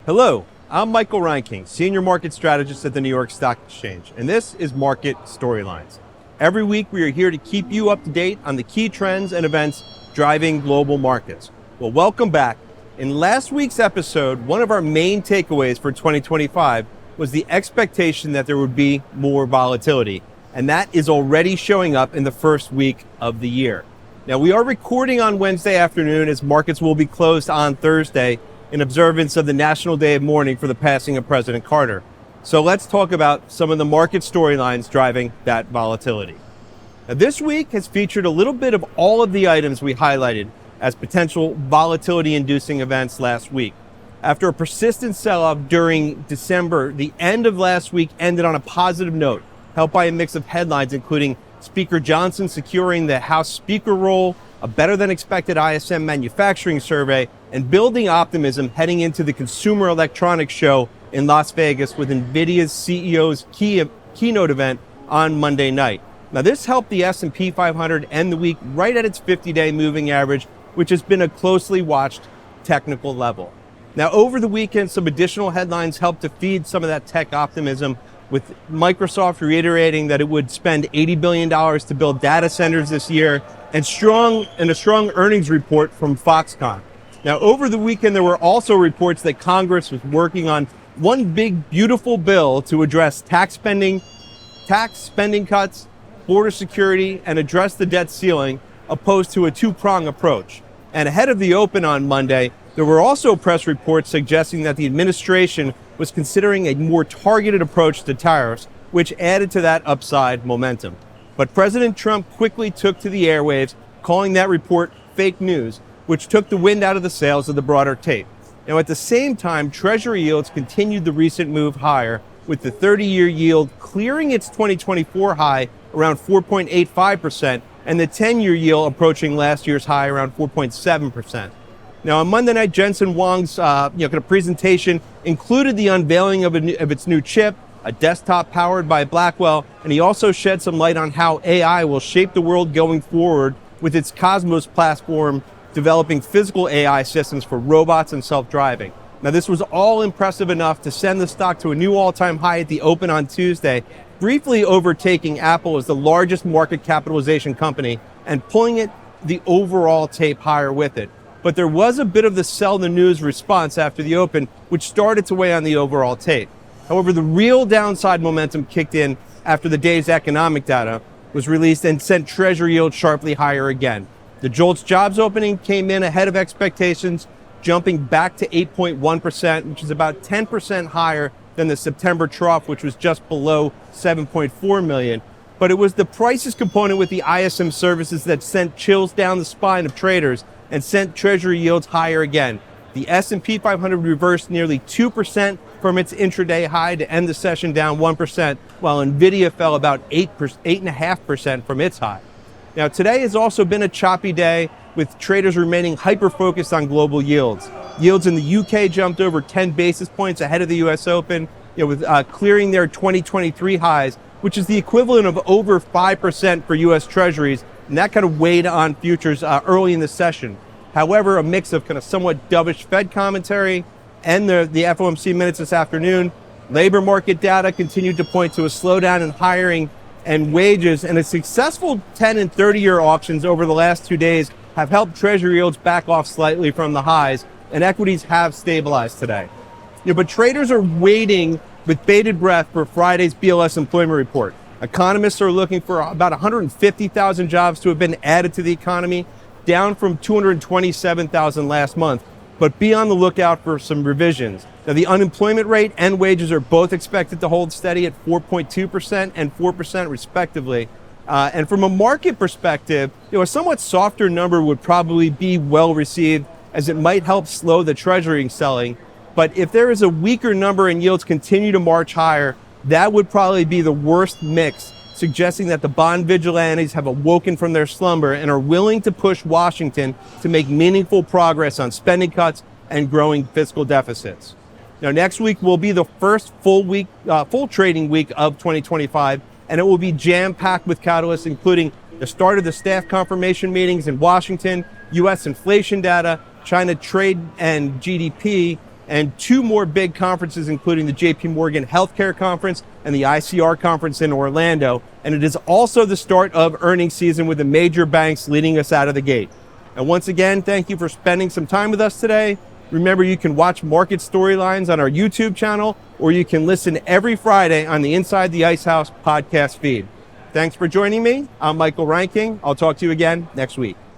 Hello, I'm Michael Reinking, Senior Market Strategist at the New York Stock Exchange, and this is Market Storylines. Every week we are here to keep you up to date on the key trends and events driving global markets. Well, welcome back. In last week's episode, one of our main takeaways for 2025 was the expectation that there would be more volatility, and that is already showing up in the first week of the year. Now, we are recording on Wednesday afternoon as markets will be closed on Thursday in observance of the National Day of Mourning for the passing of President Carter. So let's talk about some of the market storylines driving that volatility. Now, this week has featured a little bit of all of the items we highlighted as potential volatility-inducing events last week. After a persistent sell-off during December, the end of last week ended on a positive note, helped by a mix of headlines including Speaker Johnson securing the House Speaker role, a better-than-expected ISM manufacturing survey, and building optimism heading into the Consumer Electronics Show in Las Vegas with NVIDIA's CEO's keynote event on Monday night. Now, this helped the S&P 500 end the week right at its 50-day moving average, which has been a closely watched technical level. Now, over the weekend, some additional headlines helped to feed some of that tech optimism, with Microsoft reiterating that it would spend $80 billion to build data centers this year, and a strong earnings report from Foxconn. Now, over the weekend, there were also reports that Congress was working on one big, beautiful bill to address tax spending cuts, border security, and address the debt ceiling, opposed to a two-prong approach. And ahead of the open on Monday, there were also press reports suggesting that the administration was considering a more targeted approach to tariffs, which added to that upside momentum. But President Trump quickly took to the airwaves, calling that report fake news, which took the wind out of the sails of the broader tape. Now, at the same time, Treasury yields continued the recent move higher, with the 30-year yield clearing its 2024 high around 4.85%, and the 10-year yield approaching last year's high around 4.7%. Now, on Monday night, Jensen Huang's presentation included the unveiling of its new chip, a desktop powered by Blackwell, and he also shed some light on how AI will shape the world going forward with its Cosmos platform developing physical AI systems for robots and self-driving. Now, this was all impressive enough to send the stock to a new all-time high at the open on Tuesday, briefly overtaking Apple as the largest market capitalization company and pulling the overall tape higher with it. But there was a bit of the sell the news response after the open, which started to weigh on the overall tape. However, the real downside momentum kicked in after the day's economic data was released and sent Treasury yields sharply higher again. The JOLTS jobs opening came in ahead of expectations, jumping back to 8.1%, which is about 10% higher than the September trough, which was just below 7.4 million. But it was the prices component with the ISM services that sent chills down the spine of traders and sent Treasury yields higher again. The S&P 500 reversed nearly 2% from its intraday high to end the session down 1%, while NVIDIA fell about 8.5% from its high. Now, today has also been a choppy day, with traders remaining hyper-focused on global yields. Yields in the UK jumped over 10 basis points ahead of the US Open, with clearing their 2023 highs, which is the equivalent of over 5% for US Treasuries, and that kind of weighed on futures early in the session. However, a mix of kind of somewhat dovish Fed commentary and the FOMC minutes this afternoon, labor market data continued to point to a slowdown in hiring and wages, and a successful 10 and 30-year auctions over the last 2 days have helped Treasury yields back off slightly from the highs, and equities have stabilized today. But traders are waiting with bated breath for Friday's BLS Employment Report. Economists are looking for about 150,000 jobs to have been added to the economy, down from 227,000 last month, but be on the lookout for some revisions. Now, the unemployment rate and wages are both expected to hold steady at 4.2% and 4% respectively. And from a market perspective, a somewhat softer number would probably be well received, as it might help slow the Treasury selling. But if there is a weaker number and yields continue to march higher, that would probably be the worst mix, suggesting that the bond vigilantes have awoken from their slumber and are willing to push Washington to make meaningful progress on spending cuts and growing fiscal deficits. Now, next week will be the first full trading week of 2025, and it will be jam-packed with catalysts, including the start of the staff confirmation meetings in Washington, U.S. inflation data, China trade and GDP, and 2 more big conferences, including the JP Morgan Healthcare Conference and the ICR Conference in Orlando. And it is also the start of earnings season with the major banks leading us out of the gate. And once again, thank you for spending some time with us today. Remember, you can watch Market Storylines on our YouTube channel, or you can listen every Friday on the Inside the Ice House podcast feed. Thanks for joining me. I'm Michael Reinking. I'll talk to you again next week.